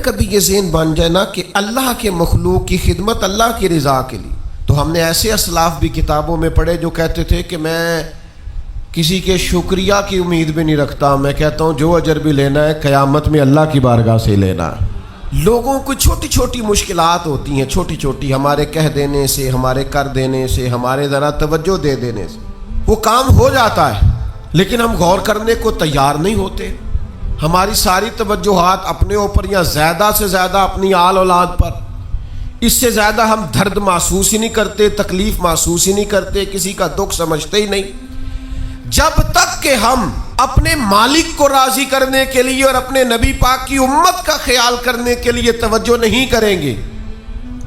کبھی یہ ذہن بن جائے نا کہ اللہ کے مخلوق کی خدمت اللہ کی رضا کے لیے، تو ہم نے ایسے اسلاف بھی کتابوں میں پڑھے جو کہتے تھے کہ میں کسی کے شکریہ کی امید بھی نہیں رکھتا، میں کہتا ہوں جو اجر بھی لینا ہے قیامت میں اللہ کی بارگاہ سے لینا ہے۔ لوگوں کو چھوٹی چھوٹی مشکلات ہوتی ہیں، چھوٹی چھوٹی، ہمارے کہہ دینے سے، ہمارے کر دینے سے، ہمارے ذرا توجہ دے دینے سے وہ کام ہو جاتا ہے، لیکن ہم غور کرنے کو تیار نہیں ہوتے۔ ہماری ساری توجہات اپنے اوپر یا زیادہ سے زیادہ اپنی آل اولاد پر، اس سے زیادہ ہم درد محسوس ہی نہیں کرتے، تکلیف محسوس ہی نہیں کرتے، کسی کا دکھ سمجھتے ہی نہیں۔ جب تک کہ ہم اپنے مالک کو راضی کرنے کے لیے اور اپنے نبی پاک کی امت کا خیال کرنے کے لیے توجہ نہیں کریں گے،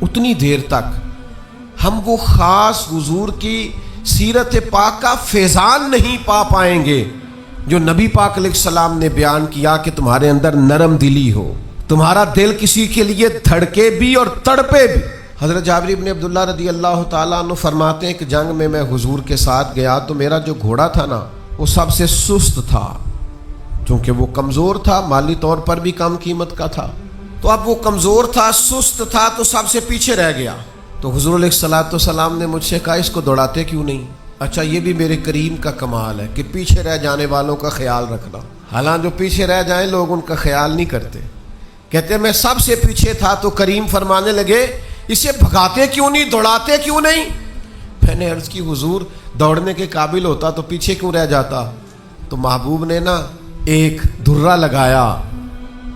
اتنی دیر تک ہم وہ خاص حضور کی سیرت پاک کا فیضان نہیں پا پائیں گے جو نبی پاک علیہ السلام نے بیان کیا کہ تمہارے اندر نرم دلی ہو، تمہارا دل کسی کے لیے دھڑکے بھی اور تڑپے بھی۔ حضرت جابر ابن عبداللہ رضی اللہ تعالیٰ عنہ فرماتے ہیں کہ جنگ میں حضور کے ساتھ گیا تو میرا جو گھوڑا تھا نا وہ سب سے سست تھا، چونکہ وہ کمزور تھا، مالی طور پر بھی کم قیمت کا تھا، تو اب وہ کمزور تھا، سست تھا، تو سب سے پیچھے رہ گیا۔ تو حضور علیہ السلام نے مجھ سے کہا اس کو دوڑاتے کیوں نہیں؟ اچھا یہ بھی میرے کریم کا کمال ہے کہ پیچھے رہ جانے والوں کا خیال رکھنا، حالانکہ جو پیچھے رہ جائیں لوگ ان کا خیال نہیں کرتے۔ کہتے میں سب سے پیچھے تھا تو کریم فرمانے لگے اسے بھگاتے کیوں نہیں، دوڑاتے کیوں نہیں؟ میں نے عرض کی حضور دوڑنے کے قابل ہوتا تو پیچھے کیوں رہ جاتا؟ تو محبوب نے نا ایک دھرا لگایا،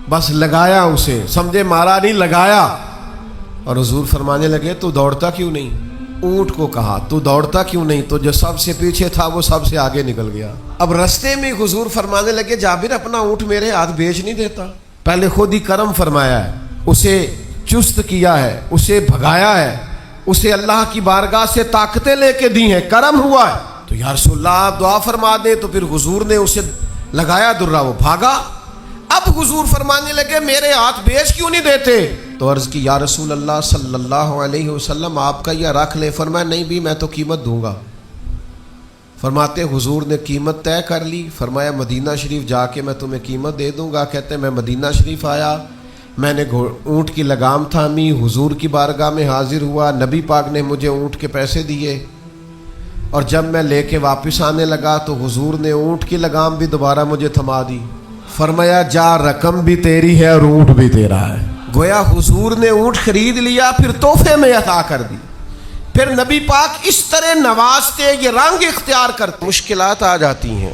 بس لگایا، اسے سمجھے مارا نہیں، لگایا، اور حضور فرمانے لگے تو دوڑتا کیوں نہیں؟ اونٹ کو کہا تو دوڑتا کیوں نہیں؟ تو جو سب سے پیچھے تھا وہ سب سے آگے نکل گیا۔ اب رستے میں حضور فرمانے لگے جابر اپنا اونٹ میرے ہاتھ بیچ نہیں دیتا، پہلے خود ہی کرم فرمایا ہے، اسے چست کیا ہے، اسے بھگایا ہے، اسے اللہ کی بارگاہ سے طاقتیں لے کے دی ہیں، کرم ہوا ہے، تو یا رسول اللہ آپ دعا فرما دیں۔ تو پھر حضور نے اسے لگایا درہ، وہ بھاگا۔ اب حضور فرمانے لگے میرے ہاتھ بیچ کیوں نہیں دیتے؟ تو عرض کی یا رسول اللہ صلی اللہ علیہ وسلم آپ کا یہ رکھ لے۔ فرمایا نہیں بھی میں تو قیمت دوں گا۔ فرماتے حضور نے قیمت طے کر لی، فرمایا مدینہ شریف جا کے میں تمہیں قیمت دے دوں گا۔ کہتے میں مدینہ شریف آیا، میں نے اونٹ کی لگام تھامی، حضور کی بارگاہ میں حاضر ہوا، نبی پاک نے مجھے اونٹ کے پیسے دیے، اور جب میں لے کے واپس آنے لگا تو حضور نے اونٹ کی لگام بھی دوبارہ مجھے تھما دی۔ فرمایا جا رقم بھی تیری ہے اور اونٹ بھی تیرا ہے۔ گویا حضور نے اونٹ خرید لیا، پھر تحفے میں عطا کر دی، پھر نبی پاک اس طرح نوازتے، یہ رنگ اختیار کرتے۔ مشکلات آ جاتی ہیں،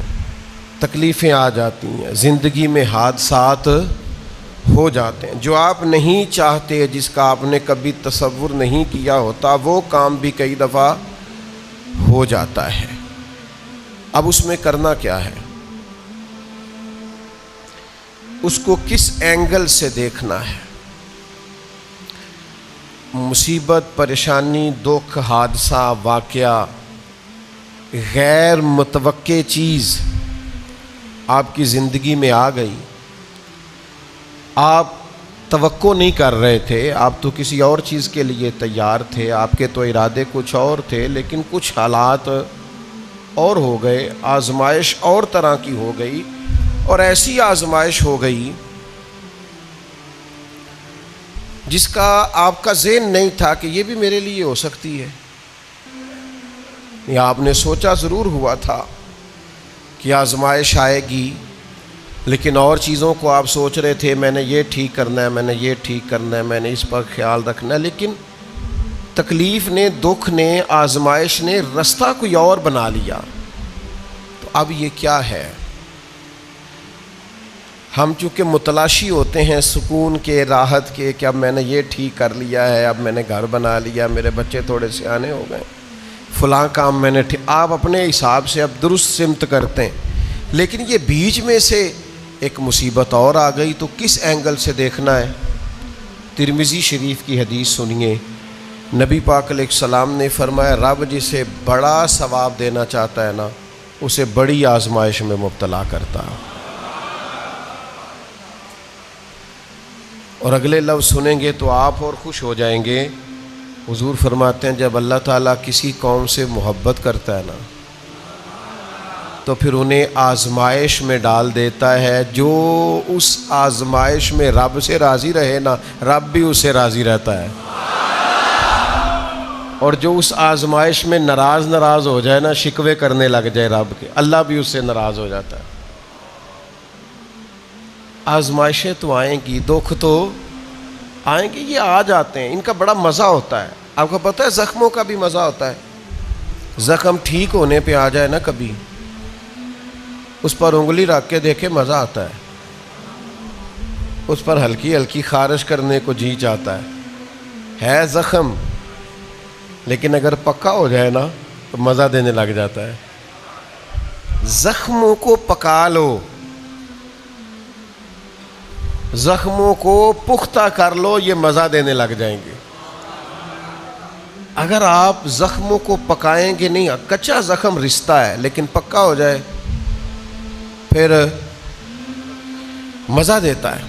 تکلیفیں آ جاتی ہیں، زندگی میں حادثات ہو جاتے ہیں جو آپ نہیں چاہتے، جس کا آپ نے کبھی تصور نہیں کیا ہوتا، وہ کام بھی کئی دفعہ ہو جاتا ہے۔ اب اس میں کرنا کیا ہے؟ اس کو کس اینگل سے دیکھنا ہے؟ مصیبت، پریشانی، دکھ، حادثہ، واقعہ، غیر متوقع چیز آپ کی زندگی میں آ گئی، آپ توقع نہیں کر رہے تھے، آپ تو کسی اور چیز کے لیے تیار تھے، آپ کے تو ارادے کچھ اور تھے، لیکن کچھ حالات اور ہو گئے، آزمائش اور طرح کی ہو گئی، اور ایسی آزمائش ہو گئی جس کا آپ کا ذہن نہیں تھا کہ یہ بھی میرے لیے ہو سکتی ہے، یا آپ نے سوچا ضرور ہوا تھا کہ آزمائش آئے گی، لیکن اور چیزوں کو آپ سوچ رہے تھے، میں نے یہ ٹھیک کرنا ہے، میں نے یہ ٹھیک کرنا ہے، میں نے اس پر خیال رکھنا ہے، لیکن تکلیف نے، دکھ نے، آزمائش نے رستہ کوئی اور بنا لیا۔ تو اب یہ کیا ہے؟ ہم چونکہ متلاشی ہوتے ہیں سکون کے، راحت کے، کہ اب میں نے یہ ٹھیک کر لیا ہے، اب میں نے گھر بنا لیا، میرے بچے تھوڑے سیانے ہو گئے، فلاں کام میں نے آپ اپنے حساب سے اب درست سمت کرتے ہیں، لیکن یہ بیچ میں سے ایک مصیبت اور آ گئی، تو کس اینگل سے دیکھنا ہے؟ ترمذی شریف کی حدیث سنیے، نبی پاک علیہ السلام نے فرمایا رب جسے بڑا ثواب دینا چاہتا ہے نا، اسے بڑی آزمائش میں مبتلا کرتا ہے۔ اور اگلے لفظ سنیں گے تو آپ اور خوش ہو جائیں گے۔ حضور فرماتے ہیں جب اللہ تعالیٰ کسی قوم سے محبت کرتا ہے نا، تو پھر انہیں آزمائش میں ڈال دیتا ہے. جو اس آزمائش میں رب سے راضی رہے نا، رب بھی اس سے راضی رہتا ہے. اور جو اس آزمائش میں ناراض ہو جائے نا، شکوے کرنے لگ جائے رب کے، اللہ بھی اس سے ناراض ہو جاتا ہے. آزمائشیں تو آئیں گی، دکھ تو آئیں گے، یہ آ جاتے ہیں، ان کا بڑا مزہ ہوتا ہے. آپ کو پتہ ہے زخموں کا بھی مزہ ہوتا ہے. زخم ٹھیک ہونے پہ آ جائے نا کبھی، اس پر انگلی رکھ کے دیکھے مزہ آتا ہے. اس پر ہلکی ہلکی خارش کرنے کو جی چاہتا ہے زخم، لیکن اگر پکا ہو جائے نا تو مزہ دینے لگ جاتا ہے. زخموں کو پکا لو، زخموں کو پختہ کر لو، یہ مزہ دینے لگ جائیں گے. اگر آپ زخموں کو پکائیں گے نہیں، کچا زخم رشتہ ہے، لیکن پکا ہو جائے پھر مزہ دیتا ہے.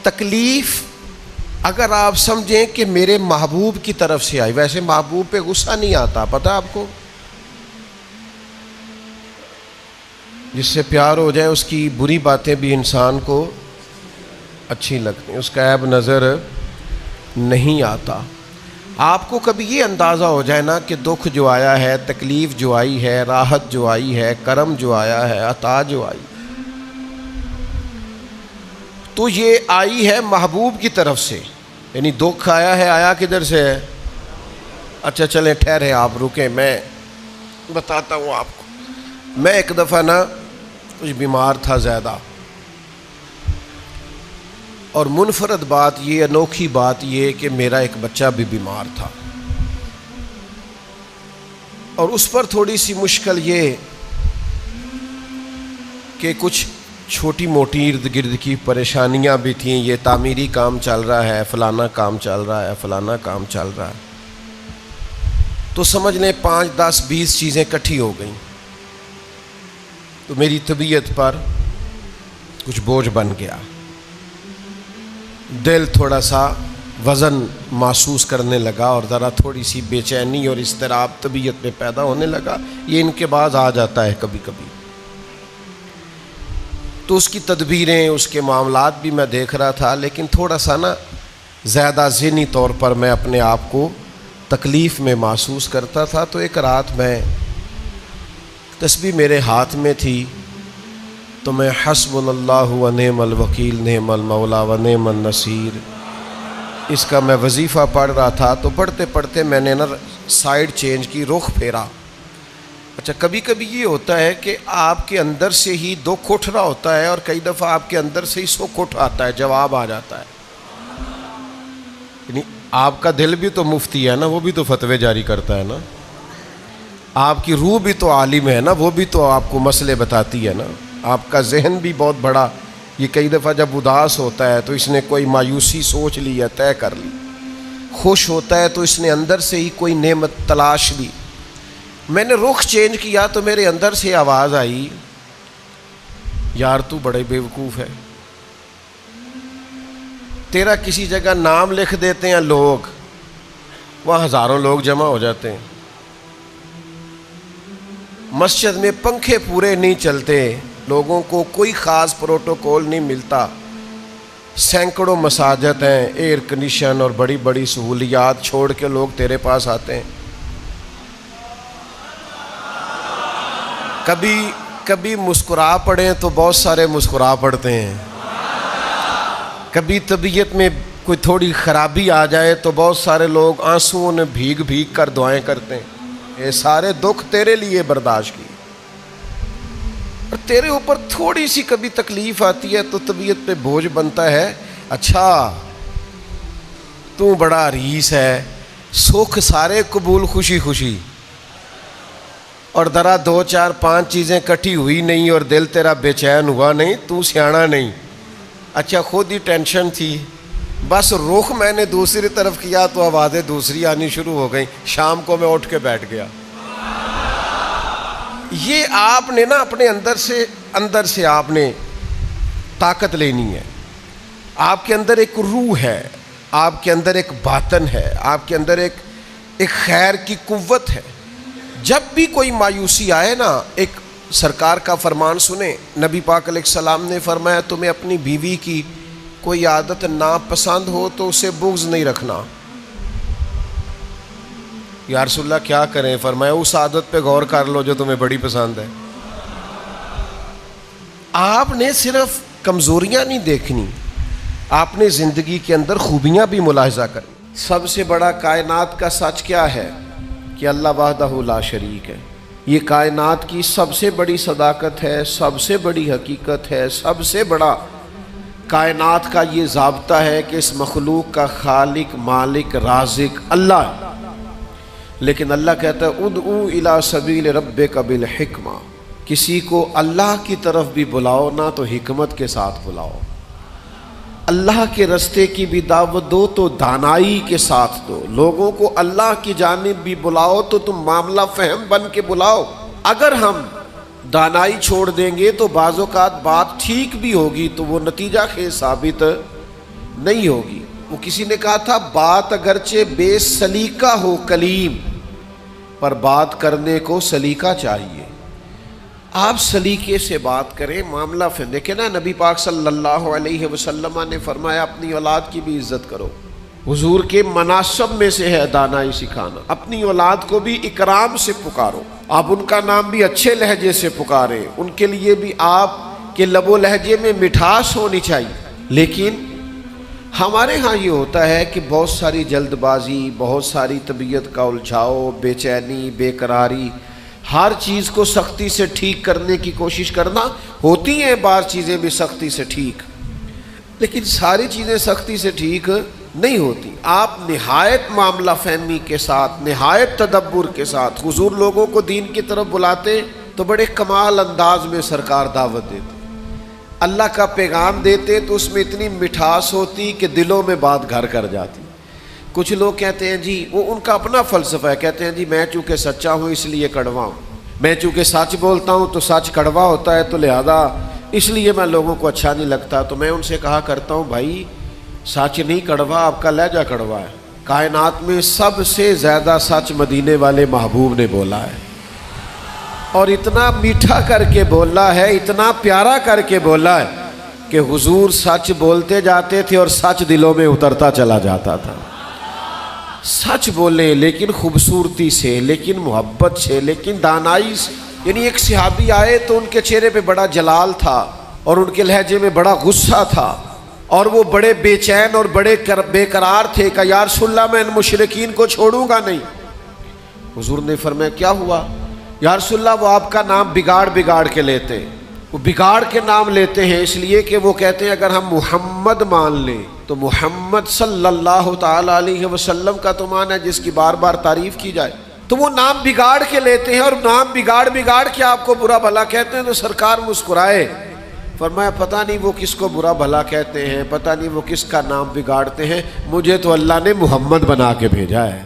تکلیف اگر آپ سمجھیں کہ میرے محبوب کی طرف سے آئی، ویسے محبوب پہ غصہ نہیں آتا، پتہ آپ کو؟ جس سے پیار ہو جائے اس کی بری باتیں بھی انسان کو اچھی لگتی ہیں، اس کا عیب نظر نہیں آتا. آپ کو کبھی یہ اندازہ ہو جائے نا کہ دکھ جو آیا ہے، تکلیف جو آئی ہے، راحت جو آئی ہے، کرم جو آیا ہے، عطا جو آئی، تو یہ آئی ہے محبوب کی طرف سے. یعنی دکھ آیا ہے، آیا کدھر سے ہے؟ اچھا چلیں ٹھہرے، آپ رکیں، میں بتاتا ہوں آپ کو. میں ایک دفعہ نا کچھ بیمار تھا زیادہ، اور منفرد بات یہ، انوکھی بات یہ کہ میرا ایک بچہ بھی بیمار تھا. اور اس پر تھوڑی سی مشکل یہ کہ کچھ چھوٹی موٹی ارد گرد کی پریشانیاں بھی تھیں. یہ تعمیری کام چل رہا ہے، فلانا کام چل رہا ہے، فلانا کام چل رہا ہے. تو سمجھ لیں 5 10 20 چیزیں اکٹھی ہو گئیں. تو میری طبیعت پر کچھ بوجھ بن گیا. دل تھوڑا سا وزن محسوس کرنے لگا، اور ذرا تھوڑی سی بے چینی اور اضطراب طبیعت میں پیدا ہونے لگا. یہ ان کے بعد آ جاتا ہے کبھی کبھی. تو اس کی تدبیریں، اس کے معاملات بھی میں دیکھ رہا تھا، لیکن تھوڑا سا نا زیادہ ذہنی طور پر میں اپنے آپ کو تکلیف میں محسوس کرتا تھا. تو ایک رات میں تسبیح میرے ہاتھ میں تھی، تو میں حسبنا اللہ و نعم الوکیل نعم المولا و نعم النصیر، اس کا میں وظیفہ پڑھ رہا تھا. تو پڑھتے پڑھتے میں نے نا سائیڈ چینج کی، رخ پھیرا. اچھا کبھی کبھی یہ ہوتا ہے کہ آپ کے اندر سے ہی دکھ اٹھ رہا ہوتا ہے، اور کئی دفعہ آپ کے اندر سے ہی سکھ اٹھ آتا ہے، جواب آ جاتا ہے. یعنی آپ کا دل بھی تو مفتی ہے نا، وہ بھی تو فتوے جاری کرتا ہے نا. آپ کی روح بھی تو عالم ہے نا، وہ بھی تو آپ کو مسئلے بتاتی ہے نا. آپ کا ذہن بھی بہت بڑا، یہ کئی دفعہ جب اداس ہوتا ہے تو اس نے کوئی مایوسی سوچ لی ہے، طے کر لی. خوش ہوتا ہے تو اس نے اندر سے ہی کوئی نعمت تلاش لی. میں نے رخ چینج کیا تو میرے اندر سے آواز آئی، یار تو بڑے بیوقوف ہے. تیرا کسی جگہ نام لکھ دیتے ہیں لوگ، وہاں ہزاروں لوگ جمع ہو جاتے ہیں. مسجد میں پنکھے پورے نہیں چلتے، لوگوں کو کوئی خاص پروٹوکول نہیں ملتا. سینکڑوں مساجد ہیں، ایئر کنڈیشن اور بڑی بڑی سہولیات چھوڑ کے لوگ تیرے پاس آتے ہیں. کبھی مسکرا پڑیں تو بہت سارے مسکرا پڑتے ہیں. کبھی طبیعت میں کوئی تھوڑی خرابی آ جائے تو بہت سارے لوگ آنسوؤں میں بھیگ بھیگ کر دعائیں کرتے ہیں. یہ سارے دکھ تیرے لیے برداشت کی. اور تیرے اوپر تھوڑی سی کبھی تکلیف آتی ہے تو طبیعت پہ بوجھ بنتا ہے، اچھا تو بڑا ریس ہے، سکھ سارے قبول خوشی خوشی، اور ذرا 2 4 5 چیزیں کٹھی ہوئی نہیں اور دل تیرا بے چین ہوا نہیں، تو سیاںا نہیں. اچھا خود ہی ٹینشن تھی، بس رخ میں نے دوسری طرف کیا تو آوازیں دوسری آنی شروع ہو گئیں. شام کو میں اٹھ کے بیٹھ گیا. یہ آپ نے نا اپنے اندر سے آپ نے طاقت لینی ہے. آپ کے اندر ایک روح ہے، آپ کے اندر ایک باطن ہے، آپ کے اندر ایک خیر کی قوت ہے. جب بھی کوئی مایوسی آئے نا، ایک سرکار کا فرمان سنیں، نبی پاک علیہ السلام نے فرمایا تمہیں اپنی بیوی کی کوئی عادت ناپسند ہو تو اسے بغض نہیں رکھنا۔ یا رسول اللہ کیا کریں؟ فرمایا اس عادت پہ غور کر لو جو تمہیں بڑی پسند ہے۔ آپ نے صرف کمزوریاں نہیں دیکھنی، آپ نے زندگی کے اندر خوبیاں بھی ملاحظہ کرنی۔ سب سے بڑا کائنات کا سچ کیا ہے؟ کہ اللہ وحدہ لا شریک ہے۔ یہ کائنات کی سب سے بڑی صداقت ہے، سب سے بڑی حقیقت ہے، سب سے بڑا کائنات کا یہ ضابطہ ہے کہ اس مخلوق کا خالق، مالک، رازق اللہ ہے۔ لیکن اللہ کہتا ہے ادعو الی سبیل ربک بالحکمہ، کسی کو اللہ کی طرف بھی بلاؤ نا تو حکمت کے ساتھ بلاؤ، اللہ کے رستے کی بھی دعوت دو تو دانائی کے ساتھ دو، لوگوں کو اللہ کی جانب بھی بلاؤ تو تم معاملہ فہم بن کے بلاؤ۔ اگر ہم دانائی چھوڑ دیں گے تو بعض اوقات بات ٹھیک بھی ہوگی تو وہ نتیجہ خیز ثابت نہیں ہوگی۔ وہ کسی نے کہا تھا بات اگرچہ بے سلیقہ ہو کلیم، پر بات کرنے کو سلیقہ چاہیے۔ آپ سلیقے سے بات کریں، معاملہ پھر دیکھیں نا، نبی پاک صلی اللہ علیہ وسلم نے فرمایا اپنی اولاد کی بھی عزت کرو۔ حضور کے مناسب میں سے ہے دانائی سکھانا، اپنی اولاد کو بھی اکرام سے پکارو، آپ ان کا نام بھی اچھے لہجے سے پکاریں، ان کے لیے بھی آپ کے لب و لہجے میں مٹھاس ہونی چاہیے۔ لیکن ہمارے ہاں یہ ہوتا ہے کہ بہت ساری جلد بازی، بہت ساری طبیعت کا الجھاؤ، بے چینی، بے قراری، ہر چیز کو سختی سے ٹھیک کرنے کی کوشش کرنا۔ ہوتی ہیں بعض چیزیں بھی سختی سے ٹھیک، لیکن ساری چیزیں سختی سے ٹھیک نہیں ہوتی۔ آپ نہایت معاملہ فہمی کے ساتھ، نہایت تدبر کے ساتھ حضور لوگوں کو دین کی طرف بلاتے تو بڑے کمال انداز میں سرکار دعوت دیتے، اللہ کا پیغام دیتے تو اس میں اتنی مٹھاس ہوتی کہ دلوں میں بات گھر کر جاتی۔ کچھ لوگ کہتے ہیں جی، وہ ان کا اپنا فلسفہ ہے، کہتے ہیں جی میں چونکہ سچا ہوں اس لیے کڑوا ہوں، میں چونکہ سچ بولتا ہوں تو سچ کڑوا ہوتا ہے تو لہذا اس لیے میں لوگوں کو اچھا نہیں لگتا۔ تو میں ان سے کہا کرتا ہوں بھائی سچ نہیں کڑوا، آپ کا لہجہ کڑوا ہے۔ کائنات میں سب سے زیادہ سچ مدینے والے محبوب نے بولا ہے، اور اتنا میٹھا کر کے بولا ہے، اتنا پیارا کر کے بولا ہے کہ حضور سچ بولتے جاتے تھے اور سچ دلوں میں اترتا چلا جاتا تھا۔ سچ بولیں لیکن خوبصورتی سے، لیکن محبت سے، لیکن دانائی سے۔ یعنی ایک صحابی آئے تو ان کے چہرے پہ بڑا جلال تھا اور ان کے لہجے میں بڑا غصہ تھا، اور وہ بڑے بے چین اور بڑے بے قرار تھے کہ یا رسول اللہ میں ان مشرکین کو چھوڑوں گا نہیں۔ حضور نے فرمایا کیا ہوا؟ یا رسول اللہ وہ آپ کا نام بگاڑ بگاڑ کے لیتے ہیں، وہ بگاڑ کے نام لیتے ہیں اس لیے کہ وہ کہتے ہیں اگر ہم محمد مان لیں تو محمد صلی اللہ تعالی علیہ وسلم کا تو مان ہے جس کی بار بار تعریف کی جائے، تو وہ نام بگاڑ کے لیتے ہیں اور نام بگاڑ بگاڑ کے آپ کو برا بھلا کہتے ہیں۔ تو سرکار مسکرائے، فرمایا پتہ نہیں وہ کس کو برا بھلا کہتے ہیں، پتہ نہیں وہ کس کا نام بگاڑتے ہیں، مجھے تو اللہ نے محمد بنا کے بھیجا ہے۔